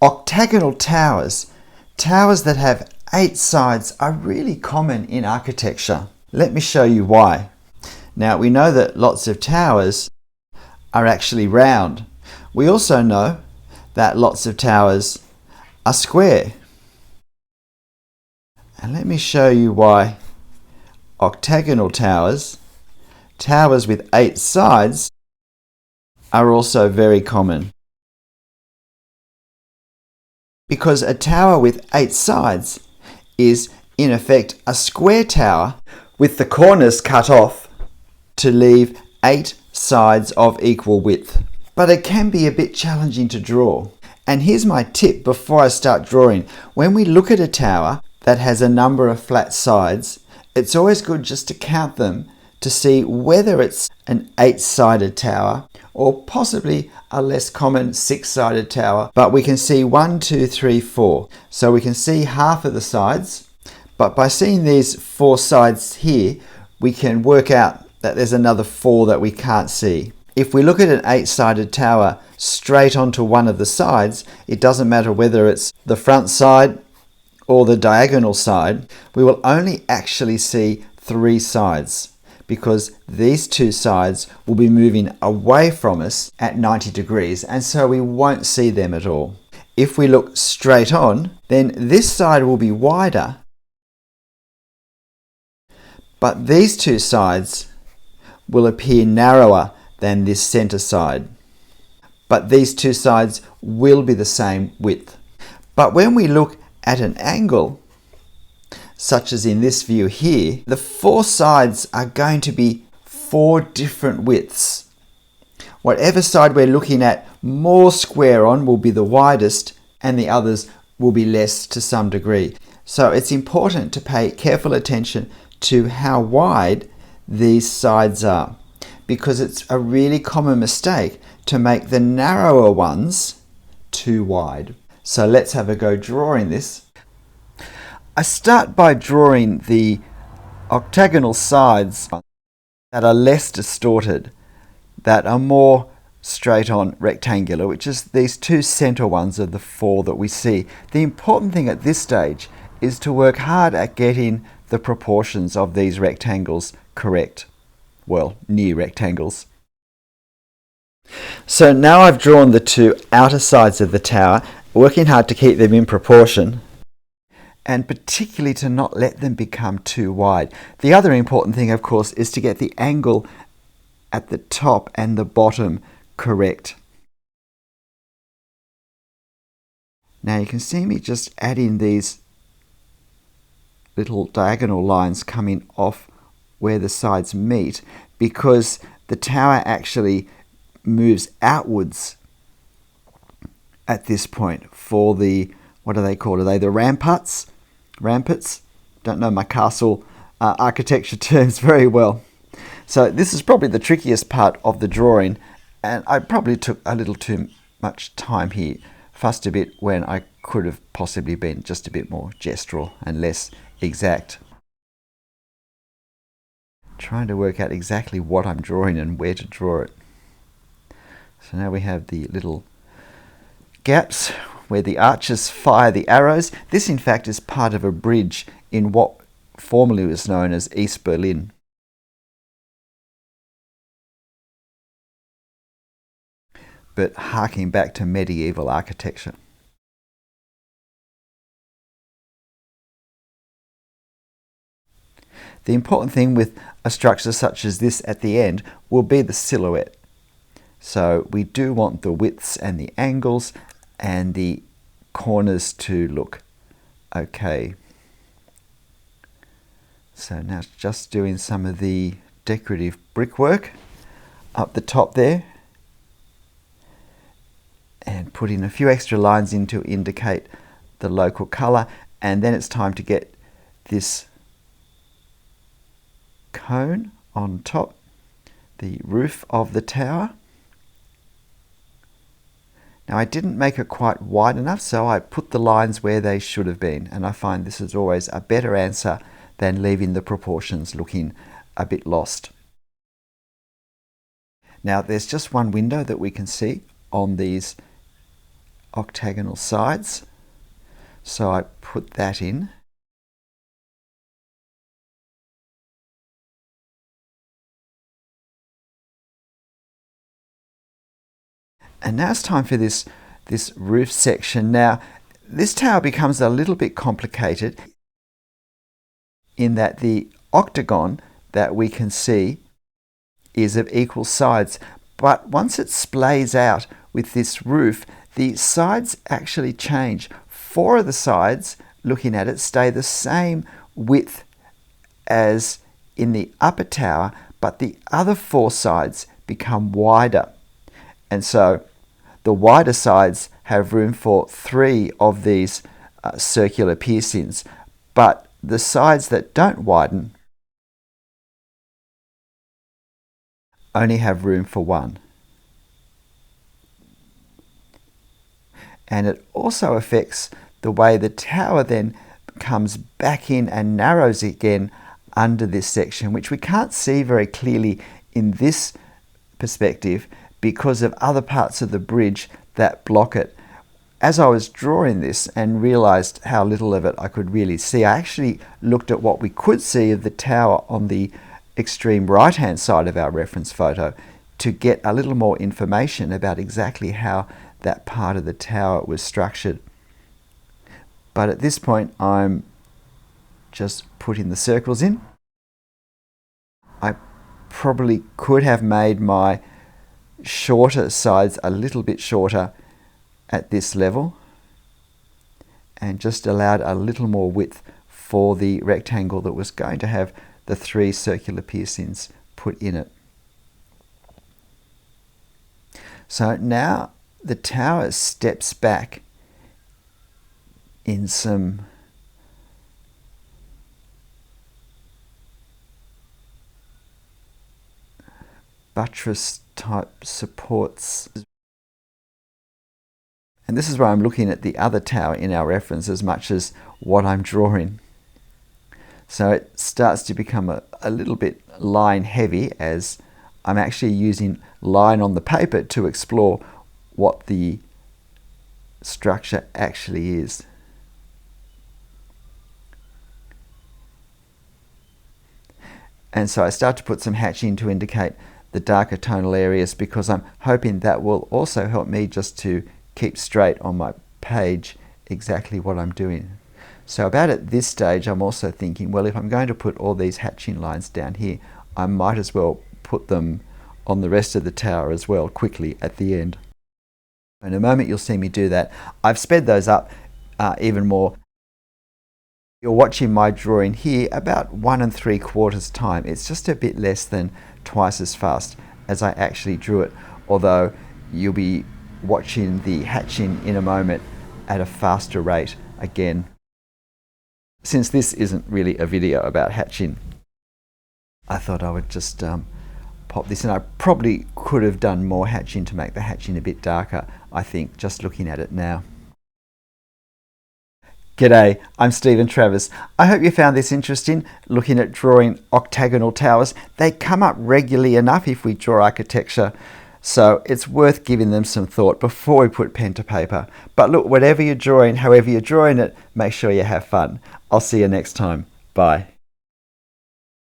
Octagonal towers, towers that have 8 sides, are really common in architecture. Let me show you why. Now, we know that lots of towers are actually round. We also know that lots of towers are square. And let me show you why octagonal towers, towers with 8 sides, are also very common. Because a tower with 8 sides is, in effect, a square tower with the corners cut off to leave 8 sides of equal width. But it can be a bit challenging to draw. And here's my tip before I start drawing. When we look at a tower that has a number of flat sides, it's always good just to count them to see whether it's an 8-sided tower or possibly a less common 6-sided tower. But we can see 1, 2, 3, 4. So we can see half of the sides. But by seeing these 4 sides here, we can work out that there's another 4 that we can't see. If we look at an 8-sided tower straight onto one of the sides, it doesn't matter whether it's the front side or the diagonal side, we will only actually see 3 sides, because these 2 sides will be moving away from us at 90 degrees, and so we won't see them at all. If we look straight on, then this side will be wider, but these 2 sides will appear narrower than this center side. But these 2 sides will be the same width. But when we look at an angle, such as in this view here, the 4 sides are going to be 4 different widths. Whatever side we're looking at more square on will be the widest, and the others will be less to some degree. So it's important to pay careful attention to how wide these sides are, because it's a really common mistake to make the narrower ones too wide. So let's have a go drawing this. I start by drawing the octagonal sides that are less distorted, that are more straight on rectangular, which is these 2 center ones of the 4 that we see. The important thing at this stage is to work hard at getting the proportions of these rectangles correct. Well, near rectangles. So now I've drawn the 2 outer sides of the tower, working hard to keep them in proportion, and particularly to not let them become too wide. The other important thing, of course, is to get the angle at the top and the bottom correct. Now you can see me just adding these little diagonal lines coming off where the sides meet, because the tower actually moves outwards at this point for the, what are they called? Are they the ramparts? Ramparts? Don't know my castle architecture terms very well. So this is probably the trickiest part of the drawing, and I probably took a little too much time here, fussed a bit when I could have possibly been just a bit more gestural and less exact. Trying to work out exactly what I'm drawing and where to draw it. So now we have the little gaps where the archers fire the arrows. This in fact is part of a bridge in what formerly was known as East Berlin. But harking back to medieval architecture. The important thing with a structure such as this at the end will be the silhouette. So we do want the widths and the angles and the corners to look okay. So now just doing some of the decorative brickwork up the top there, and putting a few extra lines in to indicate the local colour, and then it's time to get this cone on top, the roof of the tower. Now I didn't make it quite wide enough, so I put the lines where they should have been, and I find this is always a better answer than leaving the proportions looking a bit lost. Now there's just one window that we can see on these octagonal sides. So I put that in. And now it's time for this roof section. Now, this tower becomes a little bit complicated in that the octagon that we can see is of equal sides. But once it splays out with this roof, the sides actually change. 4 of the sides, looking at it, stay the same width as in the upper tower, but the other 4 sides become wider. And so the wider sides have room for 3 of these circular piercings, but the sides that don't widen only have room for 1. And it also affects the way the tower then comes back in and narrows again under this section, which we can't see very clearly in this perspective because of other parts of the bridge that block it. As I was drawing this and realized how little of it I could really see, I actually looked at what we could see of the tower on the extreme right hand side of our reference photo to get a little more information about exactly how that part of the tower was structured. But at this point I'm just putting the circles in. I probably could have made my shorter sides a little bit shorter at this level and just allowed a little more width for the rectangle that was going to have the 3 circular piercings put in it. So now the tower steps back in some buttress type supports. And this is where I'm looking at the other tower in our reference as much as what I'm drawing. So it starts to become a little bit line heavy as I'm actually using line on the paper to explore what the structure actually is. And so I start to put some hatching to indicate the darker tonal areas because I'm hoping that will also help me just to keep straight on my page exactly what I'm doing. So about at this stage I'm also thinking, well, if I'm going to put all these hatching lines down here, I might as well put them on the rest of the tower as well quickly at the end. In a moment you'll see me do that. I've sped those up even more. You're watching my drawing here about 1 3/4 time. It's just a bit less than twice as fast as I actually drew it, although you'll be watching the hatching in a moment at a faster rate again. Since this isn't really a video about hatching, I thought I would just pop this in. I probably could have done more hatching to make the hatching a bit darker, I think, just looking at it now. G'day, I'm Stephen Travis. I hope you found this interesting, looking at drawing octagonal towers. They come up regularly enough if we draw architecture, so it's worth giving them some thought before we put pen to paper. But look, whatever you're drawing, however you're drawing it, make sure you have fun. I'll see you next time. Bye.